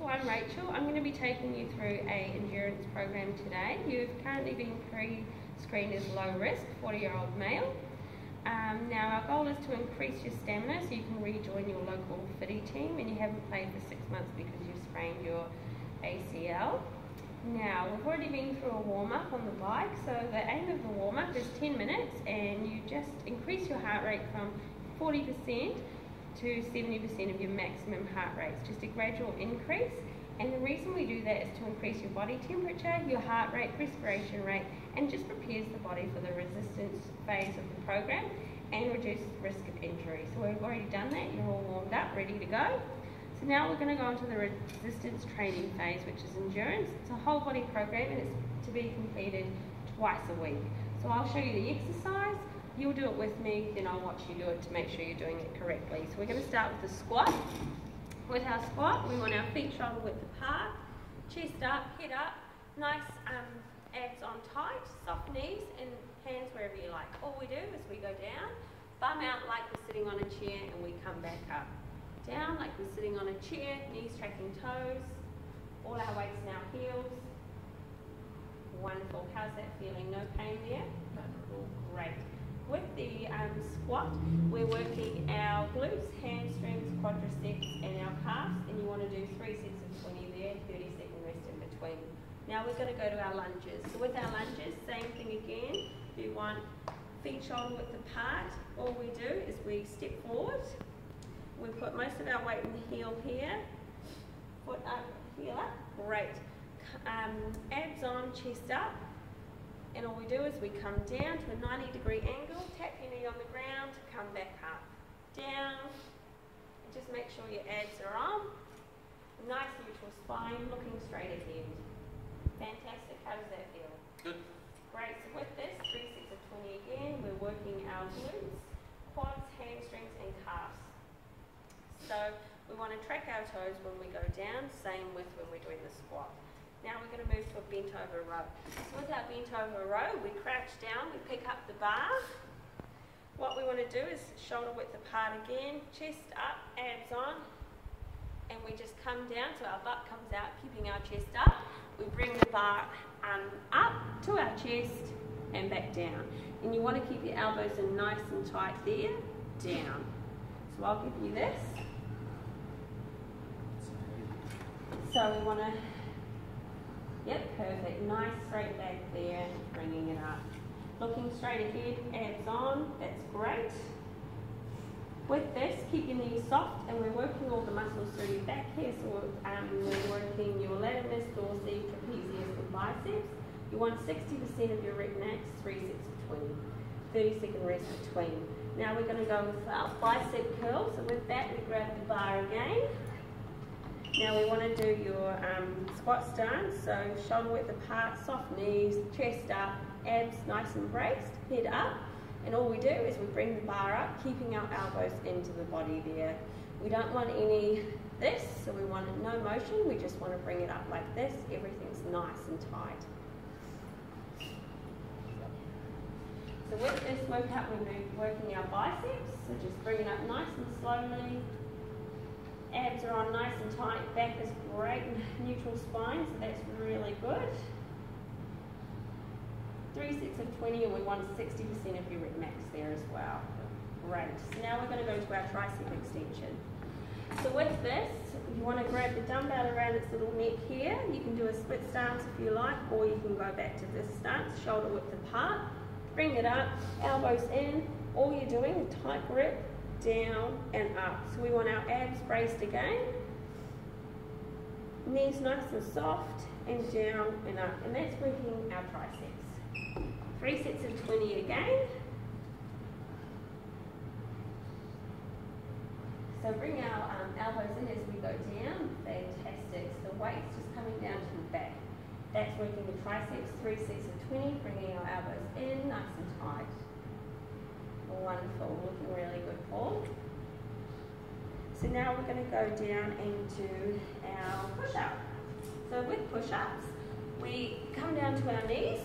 I'm Rachel. I'm going to be taking you through an endurance program today. You've currently been pre-screened as low risk, 40-year-old male. Now our goal is to increase your stamina so you can rejoin your local footy team and you haven't played for 6 months because you've sprained your ACL. Now we've already been through a warm-up on the bike, so the aim of the warm-up is 10 minutes and you just increase your heart rate from 40% to 70% of your maximum heart rate. It's just a gradual increase, and the reason we do that is to increase your body temperature, your heart rate, respiration rate, and just prepares the body for the resistance phase of the program and reduces the risk of injury. So we've already done that, you're all warmed up, ready to go. So now we're going to go into the resistance training phase, which is endurance. It's a whole body program and it's to be completed twice a week. So I'll show you the exercise. You'll do it with me, then I'll watch you do it to make sure you're doing it correctly. So we're going to start with the squat. With our squat, we want our feet shoulder width apart, chest up, head up, nice abs on tight, soft knees and hands wherever you like. All we do is we go down, bum out like we're sitting on a chair, and we come back up. Down like we're sitting on a chair, knees tracking toes, all our weights in our heels. Wonderful. How's that feeling? No pain there? None at all. Great. With the squat, we're working our glutes, hamstrings, quadriceps and our calves, and you want to do 3 sets of 20 there, 30-second rest in between. Now we're going to go to our lunges. So with our lunges, same thing again. You want feet shoulder width apart. All we do is we step forward. We put most of our weight in the heel here. Foot up, heel up. Great. Abs on, chest up. And all we do is we come down to a 90-degree angle, tap your knee on the ground, come back up, down, and just make sure your abs are on. Nice neutral spine, looking straight ahead. Fantastic. How does that feel? Good. Great. So with this, 3 sets of 20 again, we're working our glutes, quads, hamstrings, and calves. So we want to track our toes when we go down, same with when we're doing the squat. Now we're going to move to a bent over row. So with our bent over row, we crouch down, we pick up the bar. What we want to do is shoulder width apart again, chest up, abs on, and we just come down so our butt comes out, keeping our chest up. We bring the bar up to our chest and back down. And you want to keep your elbows in nice and tight there, down. So I'll give you this. So we want to, yep, perfect. Nice straight back there, bringing it up. Looking straight ahead, abs on, that's great. With this, keep your knees soft, and we're working all the muscles through your back here. So we're working your latissimus, dorsi, trapezius, and biceps. You want 60% of your rep max, 3 sets of 20. 30-second rest between. Now we're going to go with our bicep curl. So with that, we grab the bar again. Now we want to do your squat stance, so shoulder width apart, soft knees, chest up, abs nice and braced, head up, and all we do is we bring the bar up, keeping our elbows into the body there. We don't want any this, so we want no motion, we just want to bring it up like this, everything's nice and tight. So with this workout we're working our biceps, so just bring it up nice and slowly. Abs are on nice and tight, back is great, neutral spine, so that's really good. 3 sets of 20 and we want 60% of your rep max there as well. Great. So now we're going to go to our tricep extension. So with this, you want to grab the dumbbell around its little neck here. You can do a split stance if you like, or you can go back to this stance, shoulder width apart. Bring it up, elbows in. All you're doing, a tight grip, down and up. So we want our abs braced again. Knees nice and soft, and down and up. And that's working our triceps. 3 sets of 20 again. So bring our elbows in as we go down. Fantastic. So the weight's just coming down to the back. That's working the triceps. 3 sets of 20, bringing our elbows in, nice and tight. Wonderful, looking really good, Paul. So now we're going to go down and do our push-up. So with push-ups, we come down to our knees.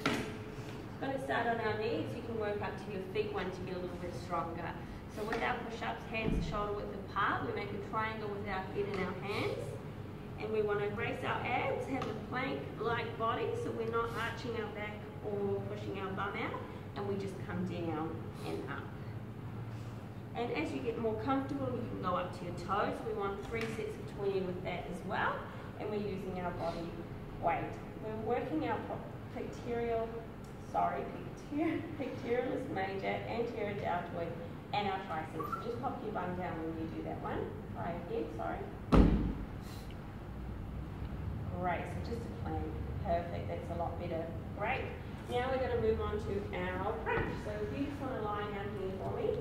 We're going to start on our knees. You can work up to your feet once you get a little bit stronger. So with our push-ups, hands are shoulder width apart. We make a triangle with our feet in our hands. And And we want to brace our abs, have a plank-like body, so we're not arching our back or pushing our bum out, and we just come down and up. And as you get more comfortable, you can go up to your toes. We want 3 sets of 20 with that as well, and we're using our body weight. We're working our pectoralis major, anterior deltoid, and our triceps. So just pop your bum down when you do that one. Try again, sorry. Great, so just a plank. Perfect, that's a lot better. Great. Now we're going to move on to our crunch. So if you just want to lie down here for me.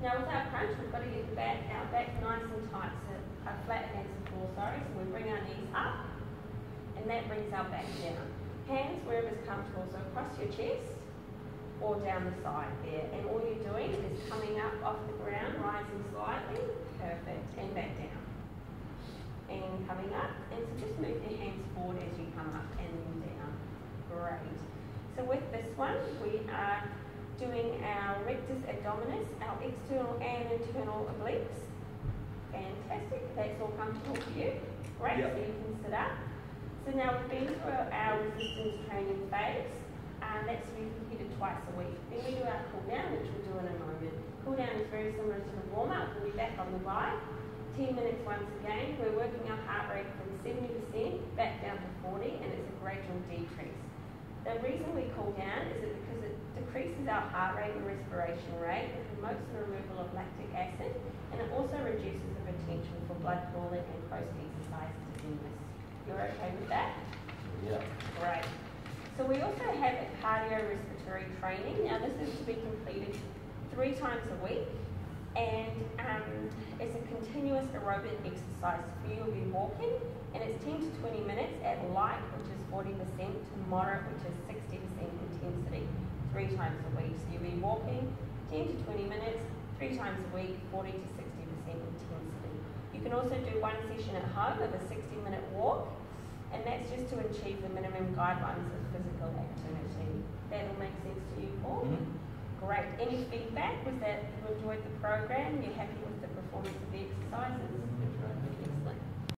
Now with our crunch, we've got to get our back nice and tight, so our flat against the floor, sorry. So we bring our knees up, and that brings our back down. Hands wherever's comfortable, so across your chest or down the side there. And all you're doing is coming up off the ground, rising slightly, perfect, and back down. And coming up, and so just move your hands forward as you come up and then down. Great. So with this one, we are doing our rectus abdominis, our external and internal obliques. Fantastic. That's all comfortable for you. Great. Yep. So you can sit up. So now we've been through our resistance training phase. That's repeated twice a week. Then we do our cool down, which we'll do in a moment. Cool down is very similar to the warm up. We'll be back on the bike. 10 minutes once again. We're working our heart rate from 70% back down to 40, and it's a gradual decrease. The reason we cool down is because it decreases our heart rate and respiration rate. It promotes the removal of lactic acid, and it also reduces the potential for blood pooling and post-exercise dizziness. You're okay with that? Yeah. Great. So we also have a cardiorespiratory training. Now this is to be completed 3 times a week, and it's a continuous aerobic exercise. So you'll be walking, and it's 10 to 20 minutes at light, which is 40%, to moderate, which is 60% intensity, 3 times a week. So you'll be walking 10 to 20 minutes, 3 times a week, 40 to 60% intensity. You can also do one session at home of a 60-minute walk, and that's just to achieve the minimum guidelines of physical activity. That'll make sense to you, Paul? Mm-hmm. Great. Any feedback? Was that you enjoyed the program? You're happy with the performance of the exercises? Excellent.